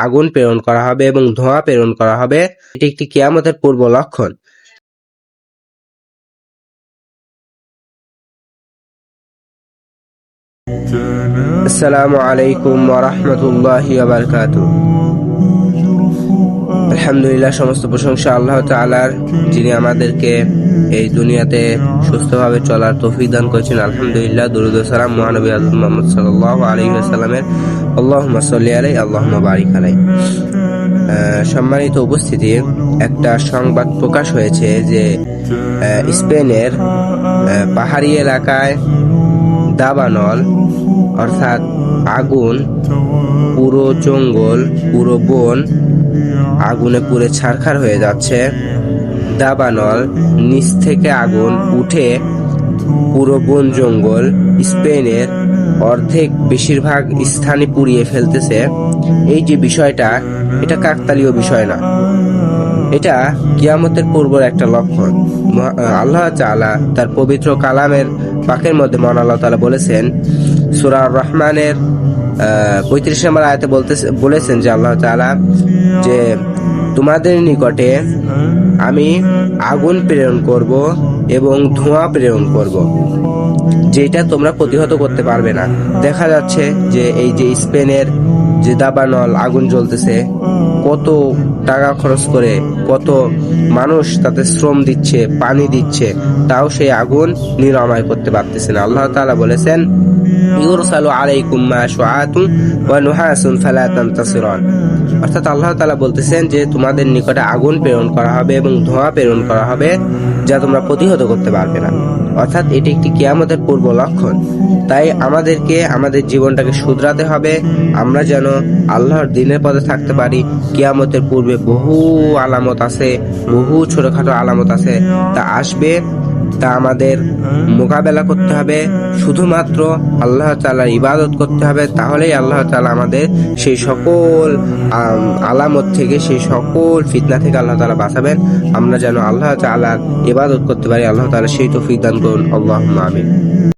আগুন প্রেরণ করা হবে এবং ধোঁয়া প্রেরণ করা হবে। এটি একটি কিয়ামতের পূর্ব লক্ষণ। আসসালামু আলাইকুম ওয়া রাহমাতুল্লাহি ওয়া বারাকাতুহু। আলহামদুলিল্লাহ, সমস্ত প্রশংসা আল্লাহ তাআলার, যিনি আমাদেরকে এই দুনিয়াতে সুস্থভাবে চলার তৌফিক দান করেছেন। আলহামদুলিল্লাহ, দরুদ ও সালাম মহানবী হযরত মুহাম্মদ সাল্লাল্লাহু আলাইহি ওয়াসাল্লামের। আল্লাহুম্মা সাল্লি আলাইহি আল্লাহুম্মা বারিক আলাইহি। সম্মানিত উপস্থিতি, একটা সংবাদ প্রকাশ হয়েছে যে স্পেনের পাহাড়ি এলাকায় দাবানল অর্থাৎ আগুন, পুরো জঙ্গল, পুরো বন আগুনে পুড়ে ছারখার হয়ে যাচ্ছে। দাবানল, নিচ থেকে আগুন উঠে পুরো বন জঙ্গল, স্পেনের অর্ধেক বেশিরভাগ স্থানে পুড়িয়ে ফেলতেছে। এই যে বিষয়টা, এটা কাকতালীয় বিষয় না, এটা কিয়ামতের পূর্বের একটা লক্ষণ। আল্লাহ তাআলা তার পবিত্র কালামের পাকের মধ্যে মহান আল্লাহ তাআলা বলেছেন, সূরা আর-রহমানের 35 নম্বর আয়াতে বলেছেন যে আল্লাহ তাআলা যে তোমাদের নিকটে আমি আগুন প্রেরণ করব এবং ধোঁয়া প্রেরণ করব, যেটা তোমরা প্রতিহত করতে পারবে না। দেখা যাচ্ছে যে এই যে স্পেনের যে দাবানল আগুন জ্বলতেছে, কত টাকা খরচ করে কত মানুষ তাতে শ্রম দিচ্ছে, পানি দিচ্ছে, তাও সেই আগুন নিরাময় করতে পারতেছে না। আল্লাহ তাআলা বলেছেন, ইউরসালু আলাইকুম মা শুআতুন ওয়া নুহাসুন ফালা তানতাসিরান। অর্থাৎ আল্লাহ তাআলা বলতেছেন যে তোমাদের নিকটে আগুন প্রেরণ করা হবে এবং ধোঁয়া প্রেরণ করা হবে, যা তোমরা প্রতিহত করতে পারবে না। অর্থাৎ এটি একটি কিয়ামতের পূর্ব লক্ষণ। তাই আমাদেরকে আমাদের জীবনটাকে শুধরাতে হবে, আমরা যেন আল্লাহর দ্বীনের পথে থাকতে পারি। কিয়ামতের পূর্বে বহু আলামত আছে, বহু ছোটখাটো আলামত আছে, তা আসবে, তা আমাদের মোকাবেলা করতে হবে। শুধুমাত্র আল্লাহ তাআলার ইবাদত করতে হবে, তাহলেই আল্লাহ তাআলা আমাদের সেই সকল আলামত থেকে, সেই সকল ফিতনা থেকে আল্লাহ তাআলা বাঁচাবেন। আমরা যেন আল্লাহ তাআলার ইবাদত করতে পারি। আল্লাহ তাআলা সেই তৌফিক দান করুন। আল্লাহুম্মা আমিন।